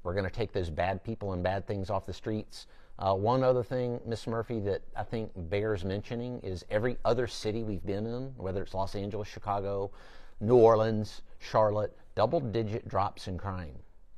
We're going to take those bad people and bad things off the streets. One other thing, Ms. Murphy, that I think bears mentioning is every other city we've been in, whether it's Los Angeles, Chicago, New Orleans, Charlotte, double-digit drops in crime.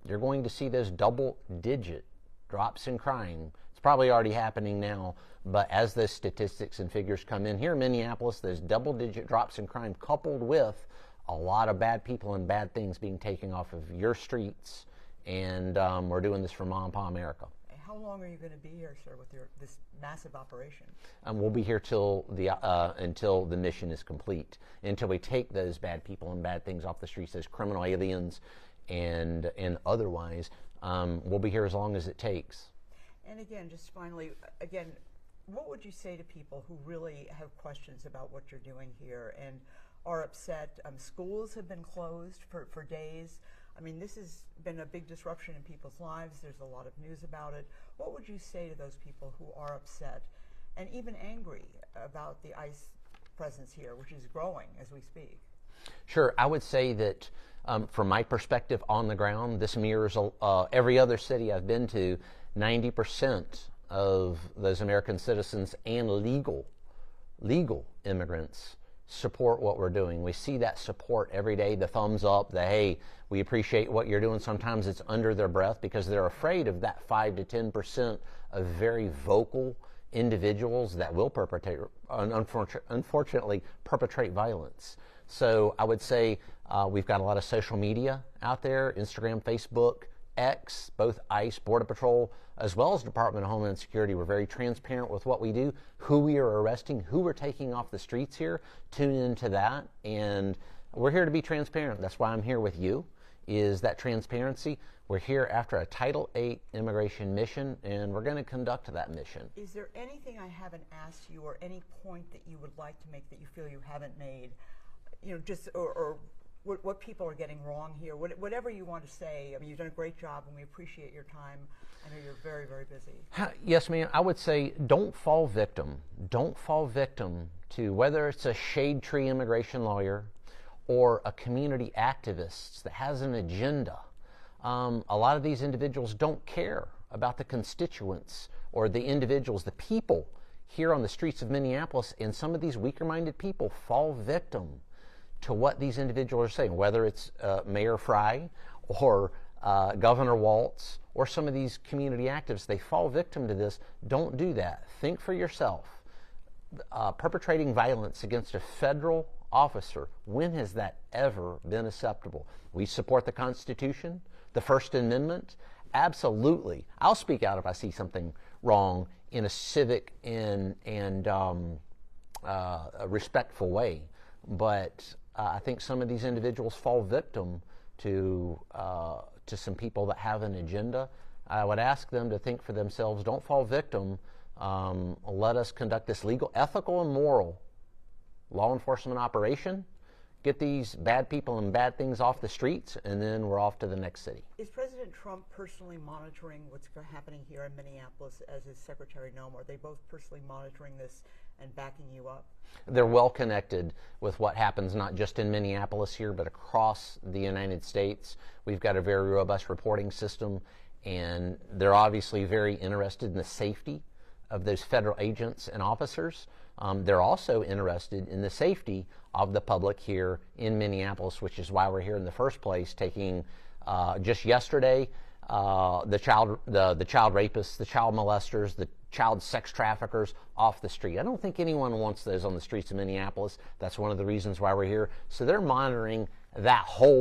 You're going to see those double-digit drops in crime. It's probably already happening now, but as those statistics and figures come in here in Minneapolis, those double-digit drops in crime coupled with a lot of bad people and bad things being taken off of your streets, and we're doing this for Ma and Pa America. How long are you going to be here, sir, with this massive operation? We'll be here till until the mission is complete, until we take those bad people and bad things off the streets, those criminal aliens and otherwise. We'll be here as long as it takes. And again, just finally, what would you say to people who really have questions about what you're doing here and are upset? Schools have been closed for days. I mean, this has been a big disruption in people's lives. There's a lot of news about it. What would you say to those people who are upset and even angry about the ICE presence here, which is growing as we speak? Sure. I would say that from my perspective on the ground, this mirrors every other city I've been to. 90% of those American citizens and legal immigrants support what we're doing. We see that support every day, the thumbs up, the hey, we appreciate what you're doing. Sometimes it's under their breath because they're afraid of that 5 to 10% of very vocal individuals that will unfortunately perpetrate violence. So I would say we've got a lot of social media out there, Instagram, Facebook, X, both ICE, Border Patrol, as well as Department of Homeland Security. We're very transparent with what we do, who we are arresting, who we're taking off the streets here. Tune into that, and we're here to be transparent. That's why I'm here with you, is that transparency. We're here after a Title VIII immigration mission, and we're going to conduct that mission. Is there anything I haven't asked you or any point that you would like to make that you feel you haven't made, you know, just or what people are getting wrong here, whatever you want to say? I mean, you've done a great job, and we appreciate your time. I know you're very, very busy. Yes, ma'am. I would say don't fall victim. Don't fall victim to whether it's a shade tree immigration lawyer or a community activist that has an agenda. A lot of these individuals don't care about the constituents or the individuals, the people here on the streets of Minneapolis, and some of these weaker-minded people fall victim to what these individuals are saying, whether it's Mayor Frey or Governor Walz or some of these community activists. They fall victim to this. Don't do that. Think for yourself. Perpetrating violence against a federal officer, when has that ever been acceptable? We support the Constitution, the First Amendment. Absolutely. I'll speak out if I see something wrong in a civic and a respectful way. But I think some of these individuals fall victim to some people that have an agenda. I would ask them to think for themselves. Don't fall victim. Let us conduct this legal, ethical, and moral law enforcement operation. Get these bad people and bad things off the streets, and then we're off to the next city. Is President Trump personally monitoring what's happening here in Minneapolis, as is Secretary Noem? Are they both personally monitoring this and backing you up? They're well connected with what happens not just in Minneapolis here, but across the United States. We've got a very robust reporting system, and they're obviously very interested in the safety of those federal agents and officers. They're also interested in the safety of the public here in Minneapolis, which is why we're here in the first place, taking just yesterday the child rapists, the child molesters, the child sex traffickers off the street. I don't think anyone wants those on the streets of Minneapolis. That's one of the reasons why we're here. So they're monitoring that whole